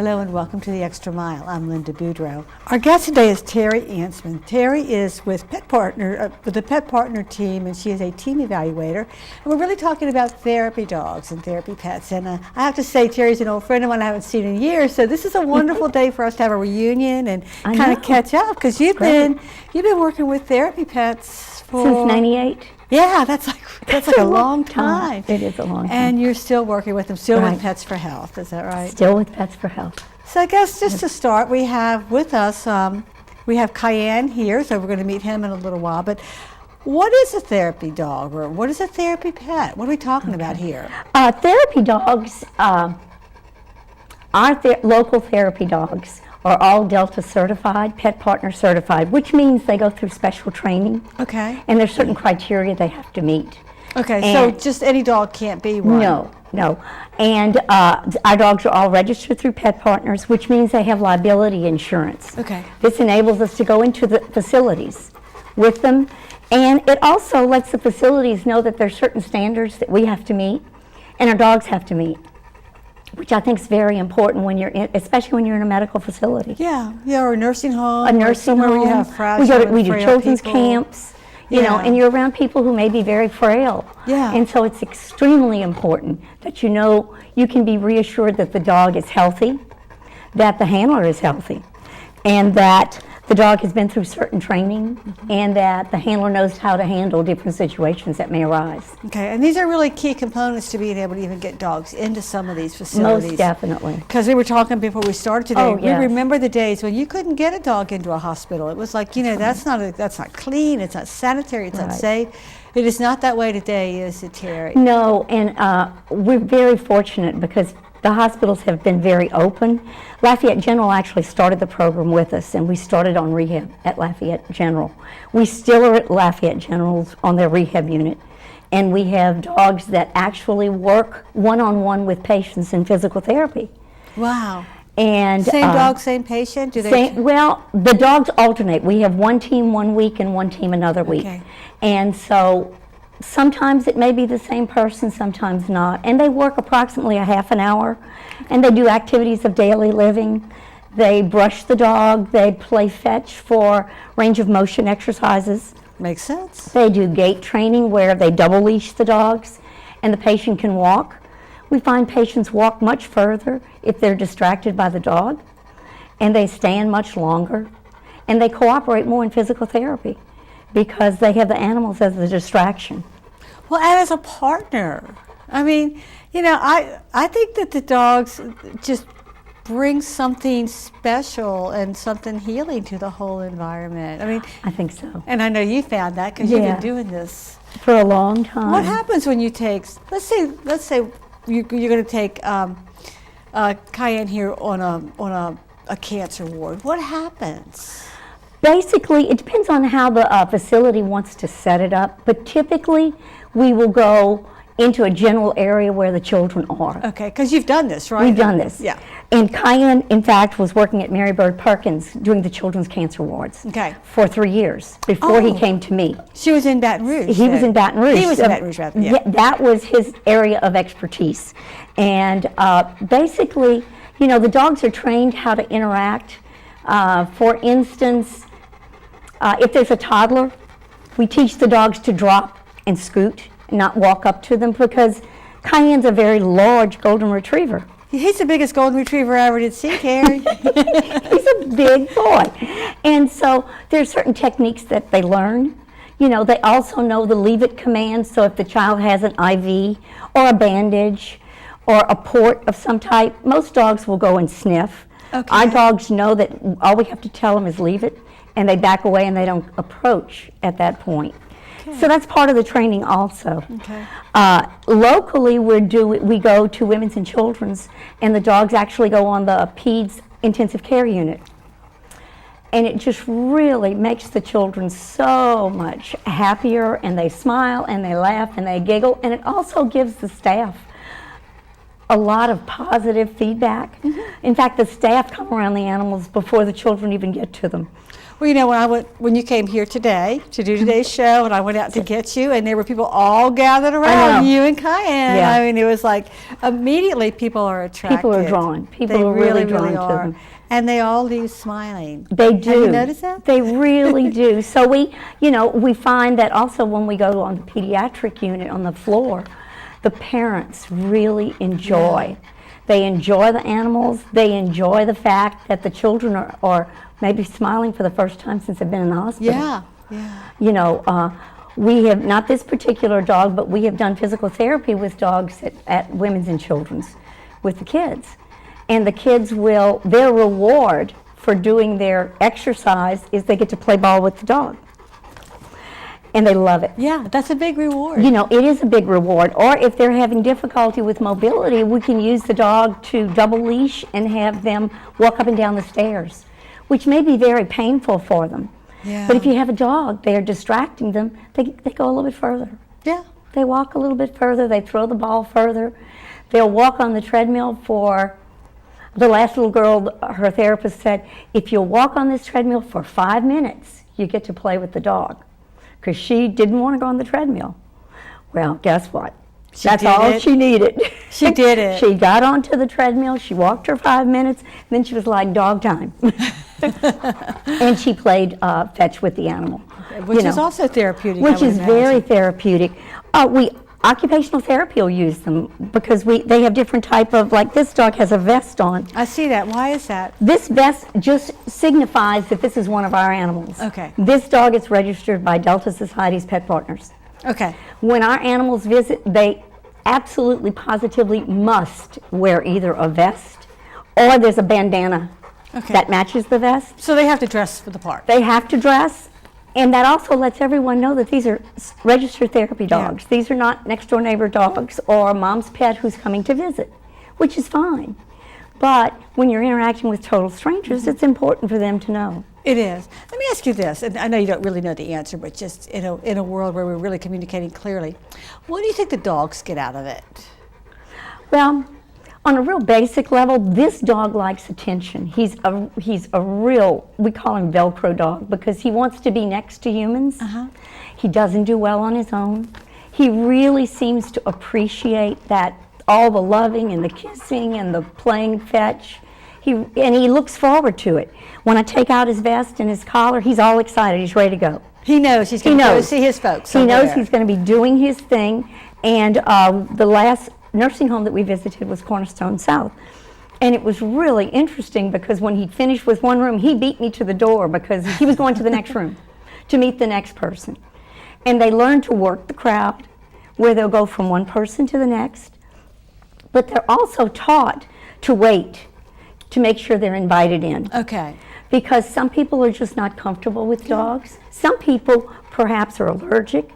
Hello and welcome to The Extra Mile. I'm Linda Boudreau. Our guest today is Terry Anseman. Terry is with the Pet Partner team, and she is a team evaluator. And we're really talking about therapy dogs and therapy pets. And I have to say, Terry's an old friend of mine I haven't seen in years, so this is a wonderful day for us to have a reunion and kind of catch up, because you've been working with therapy pets since '98. Yeah, that's like a long time. It is a long time. And you're still working with them, still with Pets for Health, is that right? Still with Pets for Health. So I guess just to start, we have with us, we have Cayenne here, so we're going to meet him in a little while. But what is a therapy dog, or what is a therapy pet? What are we talking about here? Therapy dogs, our local therapy dogs are all Delta certified, Pet Partner certified, which means they go through special training. Okay. And there's certain criteria they have to meet. Okay, and so just any dog can't be one? No. And our dogs are all registered through Pet Partners, which means they have liability insurance. Okay. This enables us to go into the facilities with them, and it also lets the facilities know that there's certain standards that we have to meet and our dogs have to meet, which I think is very important when you're in, especially when you're in a medical facility. Yeah, or a nursing home. A nursing home. Where you have fragile we do children's people. Camps, you know, and you're around people who may be very frail. Yeah. And so it's extremely important that you know you can be reassured that the dog is healthy, that the handler is healthy, and that the dog has been through certain training, and that the handler knows how to handle different situations that may arise. Okay, and these are really key components to being able to even get dogs into some of these facilities. Most definitely. Because we were talking before we started today. Oh, yes. We remember the days when you couldn't get a dog into a hospital. It was like, that's not clean, it's not sanitary, it's not safe. It is not that way today, is it, Terry? No, and we're very fortunate because the hospitals have been very open. Lafayette General actually started the program with us, and we started on rehab at Lafayette General. We still are at Lafayette General's on their rehab unit, and we have dogs that actually work one-on-one with patients in physical therapy. Wow. And same dog, same patient? Do they? Well, the dogs alternate. We have one team 1 week and one team another week. Okay. And so sometimes it may be the same person, sometimes not. And they work approximately a half an hour, and they do activities of daily living. They brush the dog, they play fetch for range of motion exercises. Makes sense. They do gait training where they double leash the dogs and the patient can walk. We find patients walk much further if they're distracted by the dog, and they stand much longer, and they cooperate more in physical therapy because they have the animals as a distraction. Well, and as a partner, I mean, I think that the dogs just bring something special and something healing to the whole environment. I mean, I think so. And I know you found that because you've been doing this for a long time. What happens when you take, let's say you're going to take Cayenne here on a cancer ward. What happens? Basically, it depends on how the facility wants to set it up, but typically we will go into a general area where the children are. Okay, because you've done this, right? We've done this. Yeah. And Cayenne, in fact, was working at Mary Bird Perkins doing the children's cancer wards for 3 years before he came to me. She was in Baton Rouge. He was in Baton Rouge. He was in Baton Rouge, rather, yeah. That was his area of expertise. And basically, the dogs are trained how to interact. For instance, if there's a toddler, we teach the dogs to drop and scoot, not walk up to them, because Cayenne's a very large golden retriever. He's the biggest golden retriever I ever did see, Terry. He's a big boy. And so there's certain techniques that they learn. They also know the leave it command, so if the child has an IV or a bandage or a port of some type, most dogs will go and sniff. Okay. Our dogs know that all we have to tell them is leave it, and they back away and they don't approach at that point. Okay. So that's part of the training also. Okay. Locally, we go to Women's and Children's, and the dogs actually go on the PEDS intensive care unit. And it just really makes the children so much happier, and they smile and they laugh and they giggle, and it also gives the staff a lot of positive feedback. Mm-hmm. In fact, the staff come around the animals before the children even get to them. Well, you know, when you came here today to do today's show, and I went out to get you, and there were people all gathered around you and Cayenne. Yeah. I mean, it was like immediately people are attracted. People are drawn. People They are really drawn to are. them. And they all leave smiling. They do. Have you noticed that? They really do. So we find that also when we go on the pediatric unit on the floor, the parents really enjoy. They enjoy the animals. They enjoy the fact that the children are maybe smiling for the first time since they've been in the hospital. Yeah, yeah. You know, we have, not this particular dog, but we have done physical therapy with dogs at Women's and Children's with the kids. And the kids their reward for doing their exercise is they get to play ball with the dog. And they love it. Yeah, that's a big reward. You know, it is a big reward. Or if they're having difficulty with mobility, we can use the dog to double leash and have them walk up and down the stairs, which may be very painful for them. Yeah. But if you have a dog, they're distracting them, they go a little bit further. Yeah. They walk a little bit further, they throw the ball further. They'll walk on the treadmill for, the last little girl, her therapist said, if you'll walk on this treadmill for 5 minutes, you get to play with the dog. Because she didn't want to go on the treadmill. Well, guess what? That's all she needed. She did it. She got onto the treadmill, she walked her 5 minutes, and then she was like, dog time. And she played fetch with the animal. Which is also therapeutic. Which is very therapeutic. Occupational therapy will use them because they have different type of, like this dog has a vest on. I see that. Why is that? This vest just signifies that this is one of our animals. Okay. This dog is registered by Delta Society's Pet Partners. Okay. When our animals visit, they absolutely positively must wear either a vest or there's a bandana that matches the vest. So they have to dress for the part. They have to dress, and that also lets everyone know that these are registered therapy dogs. These are not next door neighbor dogs or mom's pet who's coming to visit, which is fine. But when you're interacting with total strangers, it's important for them to know. It is. Let me ask you this, and I know you don't really know the answer, but just in a world where we're really communicating clearly, what do you think the dogs get out of it? Well, on a real basic level, this dog likes attention. He's a real, we call him Velcro dog because he wants to be next to humans. He doesn't do well on his own. He really seems to appreciate that, all the loving and the kissing and the playing fetch. He looks forward to it. When I take out his vest and his collar, he's all excited. He's ready to go. He knows he's going to go see his folks somewhere. He knows he's going to be doing his thing. And the last nursing home that we visited was Cornerstone South. And it was really interesting because when he finished with one room, he beat me to the door because he was going to the next room to meet the next person. And they learn to work the crowd where they'll go from one person to the next. But they're also taught to wait to make sure they're invited in. Okay. Because some people are just not comfortable with dogs. Some people perhaps are allergic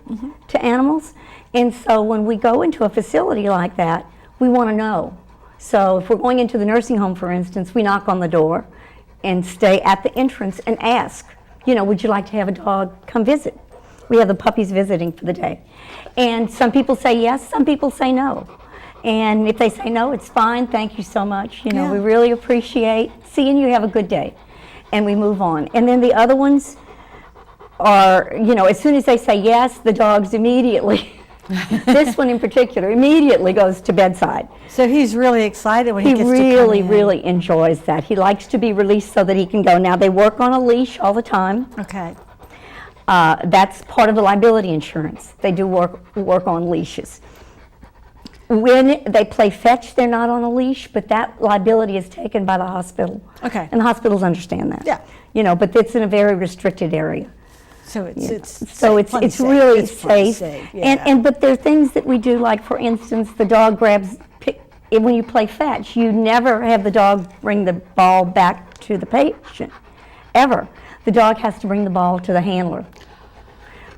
to animals. And so when we go into a facility like that, we want to know. So if we're going into the nursing home, for instance, we knock on the door and stay at the entrance and ask, would you like to have a dog come visit? We have the puppies visiting for the day. And some people say yes, some people say no. And if they say no, it's fine, thank you so much. We really appreciate seeing you, have a good day. And we move on. And then the other ones are, as soon as they say yes, the dogs immediately, this one in particular, immediately goes to bedside. So he's really excited when he gets to come in. He really enjoys that. He likes to be released so that he can go. Now, they work on a leash all the time. Okay. That's part of the liability insurance. They do work on leashes. When they play fetch, they're not on a leash, but that liability is taken by the hospital. Okay. And the hospitals understand that. Yeah. But it's in a very restricted area. So it's really safe. Yeah. But there are things that we do, like for instance, the dog when you play fetch, you never have the dog bring the ball back to the patient, ever. The dog has to bring the ball to the handler.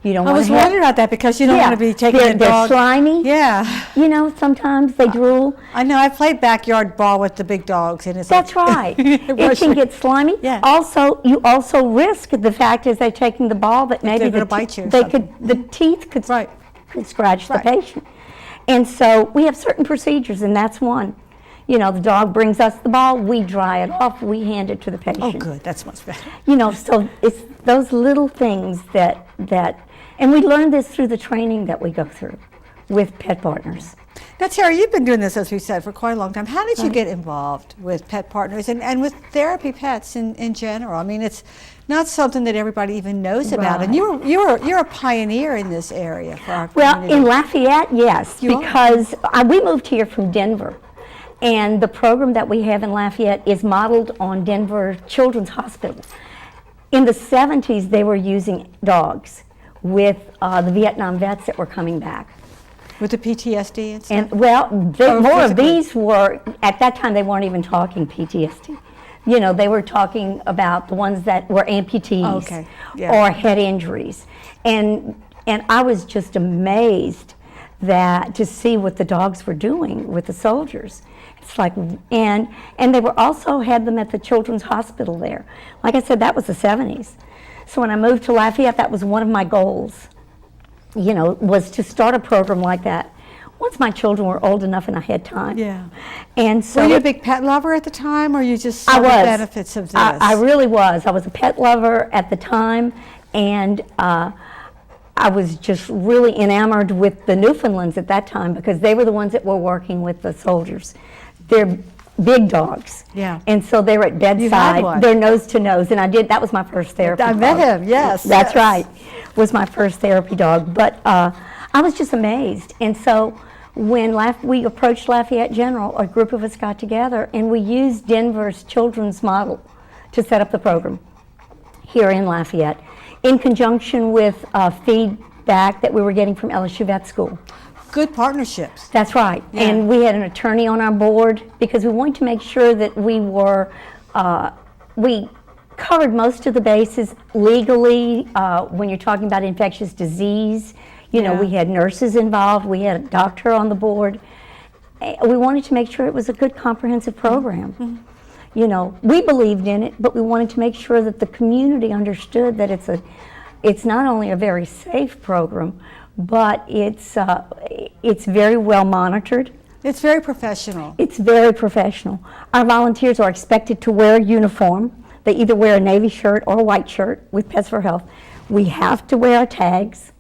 I was wondering about that because you don't want to be taking the dog. They're slimy. Yeah. Sometimes they drool. I know. I played backyard ball with the big dogs, and it's That's right. It can get slimy. Yeah. Also, you also risk the fact as they're taking the ball that maybe they're going to bite you. The teeth could scratch the patient. And so we have certain procedures, and that's one. You know, the dog brings us the ball, we dry it off, we hand it to the patient. Oh, good. That's much better. You know, so it's those little things that, and we learn this through the training that we go through with Pet Partners. Now, Terry, you've been doing this, as we said, for quite a long time. How did you get involved with Pet Partners and with therapy pets in general? I mean, it's not something that everybody even knows about. And you're a pioneer in this area for our community. Well, in Lafayette, yes, You are? because we moved here from Denver. And the program that we have in Lafayette is modeled on Denver Children's Hospital. In the 70s, they were using dogs with the Vietnam vets that were coming back. With the PTSD and stuff? And well, Or more of physically? these were, at that time they weren't even talking PTSD. You know, they were talking about the ones that were amputees Oh, okay. Yeah. or had injuries. And I was just amazed that to see what the dogs were doing with the soldiers. It's like, and they were also had them at the Children's Hospital there. Like I said, that was the 70s. So when I moved to Lafayette, that was one of my goals, you know, was to start a program like that once my children were old enough and I had time. Yeah. And so Were you a big pet lover at the time, or you just saw I the was. benefits of this? I really was. I was a pet lover at the time, and I was just really enamored with the Newfoundlands at that time because they were the ones that were working with the soldiers. They're big dogs. Yeah. And so they were at You've had bedside, one. they're nose to nose, and that was my first therapy I dog. met him, yes. That's yes. right, was my first therapy dog. But I was just amazed. And so when we approached Lafayette General, a group of us got together and we used Denver's children's model to set up the program here in Lafayette in conjunction with feedback that we were getting from LSU Vet School. Good partnerships. That's right. Yeah. And we had an attorney on our board because we wanted to make sure that we covered most of the bases legally when you're talking about infectious disease. You know, Yeah. we had nurses involved, we had a doctor on the board. We wanted to make sure it was a good comprehensive program. Mm-hmm. You know, we believed in it, but we wanted to make sure that the community understood that it's not only a very safe program, but it's very well monitored. It's very professional. It's very professional. Our volunteers are expected to wear a uniform. They either wear a navy shirt or a white shirt with Pets for Health. We have to wear our tags,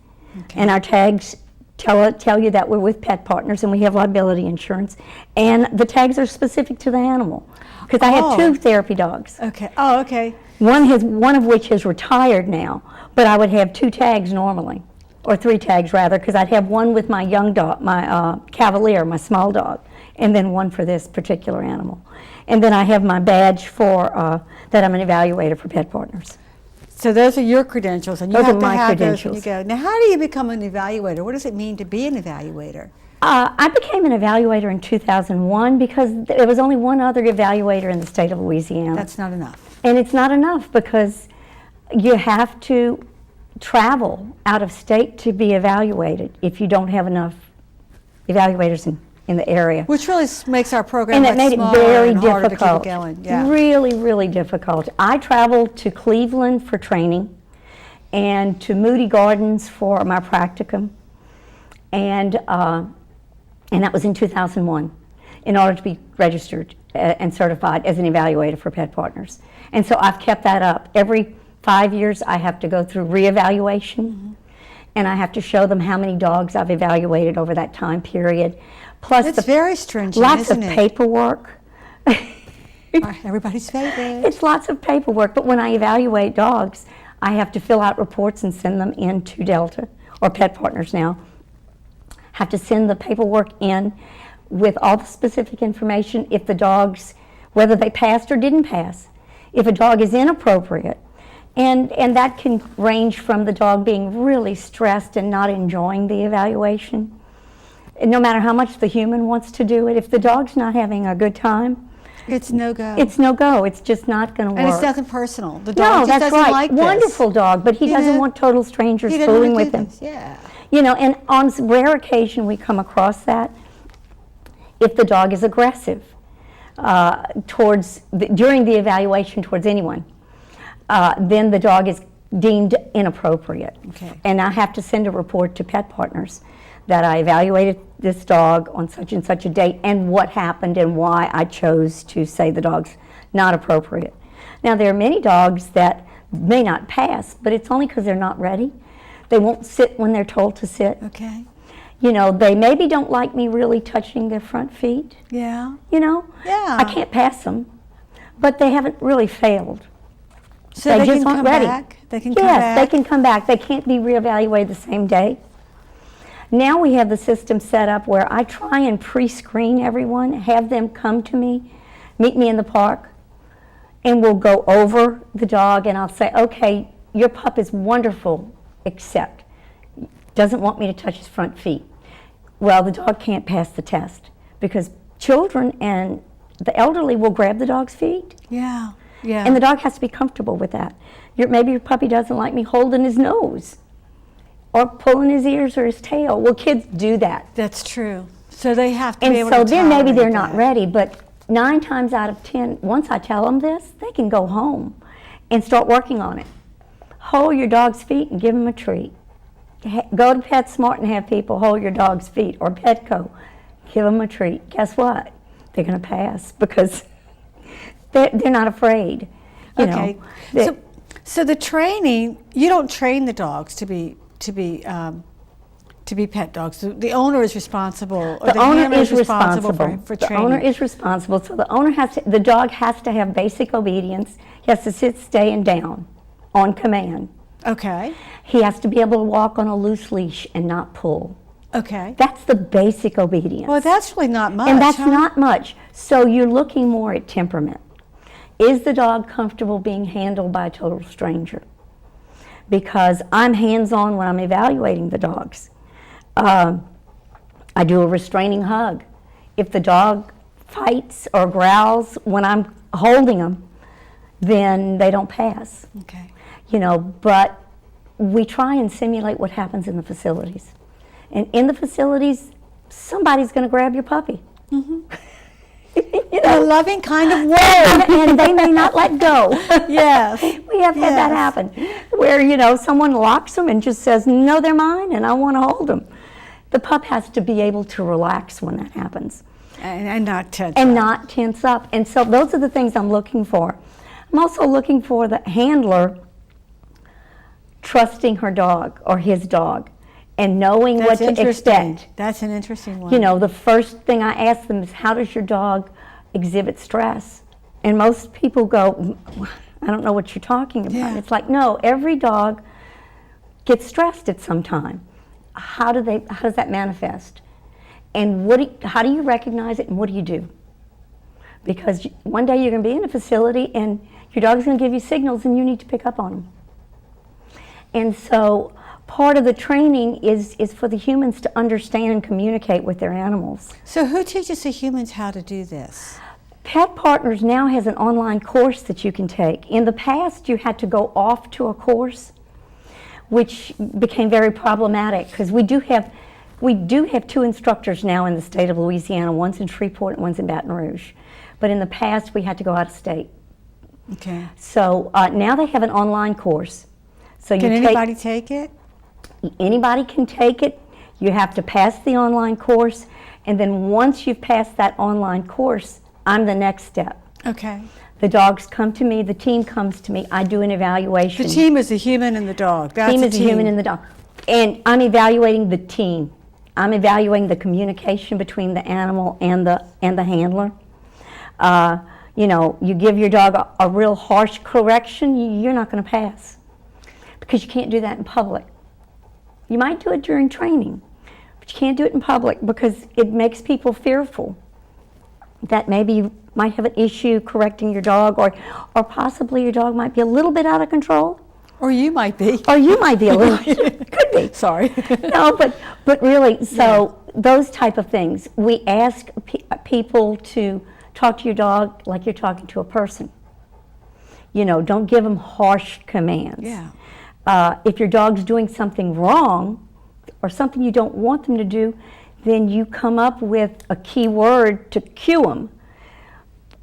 and our tags tell you that we're with Pet Partners and we have liability insurance. And the tags are specific to the animal. Because I had two therapy dogs. Okay. Oh, okay. One of which is retired now, but I would have two tags normally. Or three tags rather, because I'd have one with my young dog, my Cavalier, my small dog, and then one for this particular animal. And then I have my badge for that I'm an evaluator for Pet Partners. So those are your credentials, and you Those have are to my have those when credentials. you go. Now, how do you become an evaluator? What does it mean to be an evaluator? I became an evaluator in 2001 because there was only one other evaluator in the state of Louisiana. That's not enough. And it's not enough because you have to travel out of state to be evaluated if you don't have enough evaluators in the area. Which really makes our program And it much made it smaller very and harder to keep it difficult. going. Yeah. Really, really difficult. I traveled to Cleveland for training and to Moody Gardens for my practicum. And that was in 2001 in order to be registered and certified as an evaluator for Pet Partners. And so I've kept that up. Every 5 years I have to go through reevaluation, and I have to show them how many dogs I've evaluated over that time period. Plus It's very stringent, lots isn't of it? paperwork. Everybody's favorite. It's lots of paperwork, but when I evaluate dogs, I have to fill out reports and send them in to Delta, or Pet Partners now. Have to send the paperwork in with all the specific information if the dogs, whether they passed or didn't pass, if a dog is inappropriate. And that can range from the dog being really stressed and not enjoying the evaluation. And no matter how much the human wants to do it, if the dog's not having a good time, It's no go. it's no go. It's just not going to work. and it's nothing personal. The No, dog just that's doesn't right. like this. Wonderful dog, but he doesn't Yeah. want total strangers He doesn't fooling want to with do him. this. Yeah. You know, and on rare occasion we come across that if the dog is aggressive during the evaluation towards anyone, then the dog is deemed inappropriate. Okay. And I have to send a report to Pet Partners that I evaluated this dog on such and such a date and what happened and why I chose to say the dog's not appropriate. Now, there are many dogs that may not pass, but it's only because they're not ready. They won't sit when they're told to sit. Okay. You know, they maybe don't like me really touching their front feet. Yeah. You know? Yeah. I can't pass them, but they haven't really failed. So they they just can aren't come ready. back? They can come Yes, back? they can come back. They can't be reevaluated the same day. Now we have the system set up where I try and pre-screen everyone, have them come to me, meet me in the park, and we'll go over the dog and I'll say, okay, your pup is wonderful, except doesn't want me to touch his front feet. Well, the dog can't pass the test because children and the elderly will grab the dog's feet. Yeah. Yeah. And the dog has to be comfortable with that. Maybe your puppy doesn't like me holding his nose or pulling his ears or his tail. Well, kids do that. That's true. So they have to And be able so to then maybe tolerate they're not that. ready, but 9 times out of 10, once I tell them this, they can go home and start working on it. Hold your dog's feet and give them a treat. Go to PetSmart and have people hold your dog's feet, or Petco, give them a treat. Guess what? They're going to pass because they're not afraid. You Okay. know. So the training, you don't train the dogs to be pet dogs. The owner is responsible, or The owner handler is responsible. for The training. owner is responsible. So the dog has to have basic obedience. He has to sit, stay, and down on command. Okay. He has to be able to walk on a loose leash and not pull. Okay. That's the basic obedience. Well, that's really not much. And that's huh? not much. So you're looking more at temperament. Is the dog comfortable being handled by a total stranger? Because I'm hands-on when I'm evaluating the dogs. I do a restraining hug. If the dog fights or growls when I'm holding them, then they don't pass. Okay. You know, but we try and simulate what happens in the facilities. And in the facilities, somebody's going to grab your puppy. Mm-hmm. You In a know, loving kind of way. and they may not let go. Yes. We have had that Yes. happen, where, you know, someone locks them and just says, no, they're mine, and I want to hold them. The pup has to be able to relax when that happens. And not tense. And up. not tense up. And so those are the things I'm looking for. I'm also looking for the handler trusting her dog or his dog and knowing That's what to interesting. expect. That's an interesting one. You know, the first thing I ask them is, how does your dog exhibit stress? And most people go, I don't know what you're talking about. Yeah. It's like, no, every dog gets stressed at some time. How does that manifest? And how do you recognize it, and what do you do? Because one day you're going to be in a facility and your dog's going to give you signals and you need to pick up on them. And so part of the training is for the humans to understand and communicate with their animals. So who teaches the humans how to do this? Pet Partners now has an online course that you can take. In the past, you had to go off to a course, which became very problematic because we do have 2 instructors now in the state of Louisiana. One's in Shreveport and one's in Baton Rouge. But in the past, we had to go out of state. Okay. So now they have an online course. So Can anybody take it? Anybody can take it. You have to pass the online course, and then once you've passed that online course, I'm the next step. Okay. The dogs come to me, the team comes to me, I do an evaluation. The team is the human and the dog. That's Team a is the team. human and the dog. And I'm evaluating the team. I'm evaluating the communication between the animal and the handler. You know, you give your dog a real harsh correction, you're not going to pass. Because you can't do that in public. You might do it during training, but you can't do it in public because it makes people fearful that maybe you might have an issue correcting your dog, or possibly your dog might be a little bit out of control. Or you might be. Or you might be a little, could be. Sorry. No, but really, so those type of things. We ask people to talk to your dog like you're talking to a person. You know, don't give them harsh commands. Yeah. If your dog's doing something wrong or something you don't want them to do, then you come up with a key word to cue them.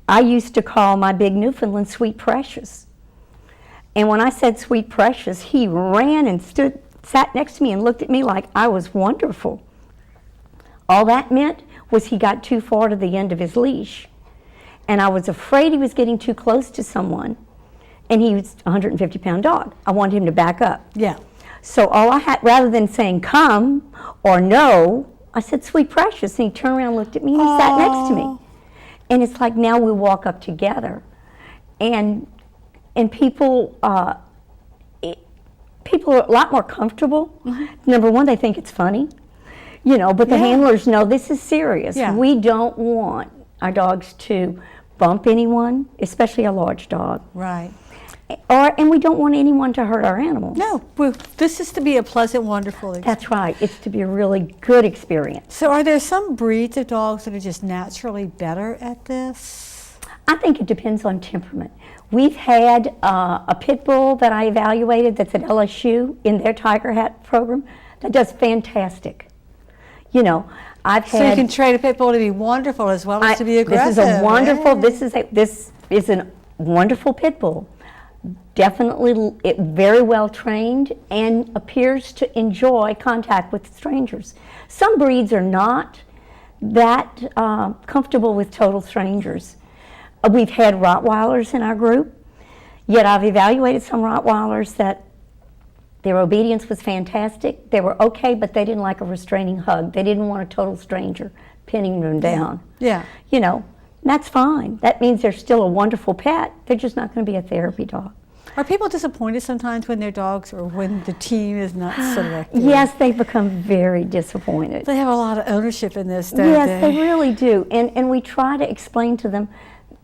I used to call my big Newfoundland Sweet Precious. And when I said Sweet Precious, he ran and sat next to me and looked at me like I was wonderful. All that meant was he got too far to the end of his leash. And I was afraid he was getting too close to someone. And he was a 150-pound dog. I wanted him to back up. Yeah. So all I had, rather than saying come or no, I said, sweet precious. And he turned around and looked at me and he sat next to me. And it's like now we walk up together. And people, people are a lot more comfortable. Mm-hmm. Number one, they think it's funny. You know, but the handlers know this is serious. Yeah. We don't want our dogs to bump anyone, especially a large dog. Right. And we don't want anyone to hurt our animals. No, this is to be a pleasant, wonderful experience. That's right. It's to be a really good experience. So are there some breeds of dogs that are just naturally better at this? I think it depends on temperament. We've had a pit bull that I evaluated that's at LSU in their Tiger Hat program that does fantastic. You know, I've had. So you can train a pit bull to be wonderful as well as to be aggressive. This is a wonderful. This is a wonderful pit bull. Definitely, very well trained and appears to enjoy contact with strangers. Some breeds are not that comfortable with total strangers. We've had Rottweilers in our group, yet I've evaluated some Rottweilers that their obedience was fantastic. They were okay, but they didn't like a restraining hug. They didn't want a total stranger pinning them down. Yeah. You know, that's fine. That means they're still a wonderful pet. They're just not going to be a therapy dog. Are people disappointed sometimes when their dogs or when the team is not selected? Yes, they become very disappointed. They have a lot of ownership in this, don't Yes, they really do. And we try to explain to them,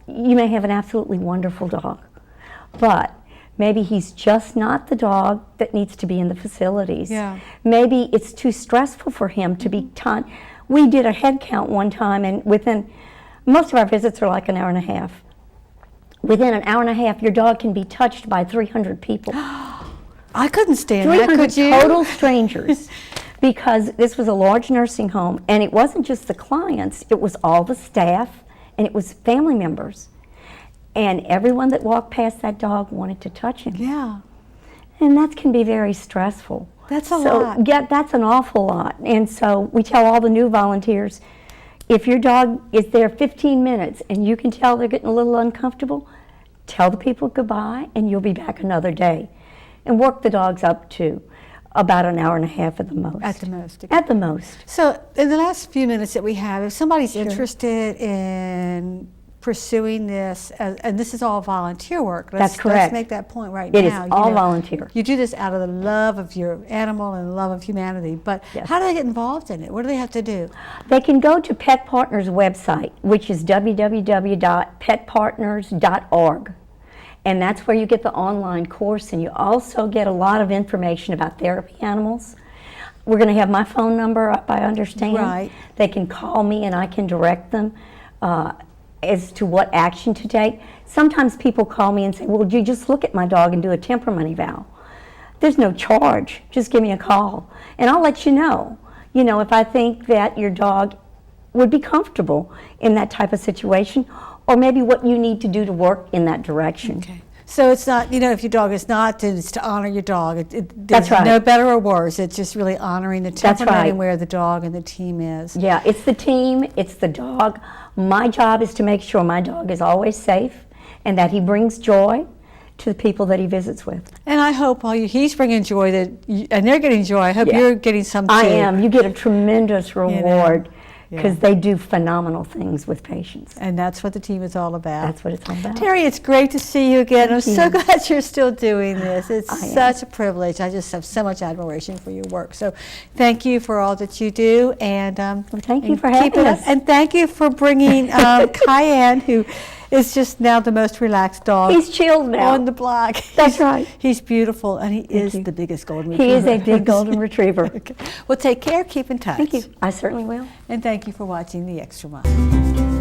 you may have an absolutely wonderful dog, but maybe he's just not the dog that needs to be in the facilities. Yeah. Maybe it's too stressful for him to be time. We did a head count one time, and within, most of our visits are like an hour and a half. Within an hour and a half, your dog can be touched by 300 people. I couldn't stand that, 300 could you? total strangers. Because this was a large nursing home, and it wasn't just the clients, it was all the staff, and it was family members. And everyone that walked past that dog wanted to touch him. Yeah. And that can be very stressful. That's a lot. Yeah, that's an awful lot. And so we tell all the new volunteers, if your dog is there 15 minutes and you can tell they're getting a little uncomfortable, tell the people goodbye and you'll be back another day. And work the dogs up to about an hour and a half at the most. At the most. At the most. So in the last few minutes that we have, if somebody's interested in pursuing this, and this is all volunteer work. That's correct. Let's make that point right It now. is all volunteer. You do this out of the love of your animal and love of humanity, but how do they get involved in it? What do they have to do? They can go to Pet Partners' website, which is www.petpartners.org. And that's where you get the online course, and you also get a lot of information about therapy animals. We're going to have my phone number up, I understand. Right. They can call me and I can direct them as to what action to take. Sometimes people call me and say, well, you just look at my dog and do a temperament eval. There's no charge. Just give me a call. And I'll let you know, if I think that your dog would be comfortable in that type of situation, or maybe what you need to do to work in that direction. Okay. So it's not, if your dog is not, then it's to honor your dog. That's right. No better or worse. It's just really honoring the temperament That's right. and where the dog and the team is. Yeah, it's the team, it's the dog. My job is to make sure my dog is always safe and that he brings joy to the people that he visits with. And I hope he's bringing joy, and they're getting joy. I hope you're getting some too. I am. You get a tremendous reward. Because they do phenomenal things with patients. And that's what the team is all about. That's what it's all about. Terry, it's great to see you again. I'm so glad you're still doing this. It's such a privilege. I just have so much admiration for your work. So thank you for all that you do. And thank you for having us. And thank you for bringing Cayenne, who is just now the most relaxed dog. He's chilled now. On the block. That's right. He's beautiful, and he is the biggest golden retriever. He is a big golden retriever. Okay. Well, take care. Keep in touch. Thank you. I certainly will. And thank you for watching The Extra Mile.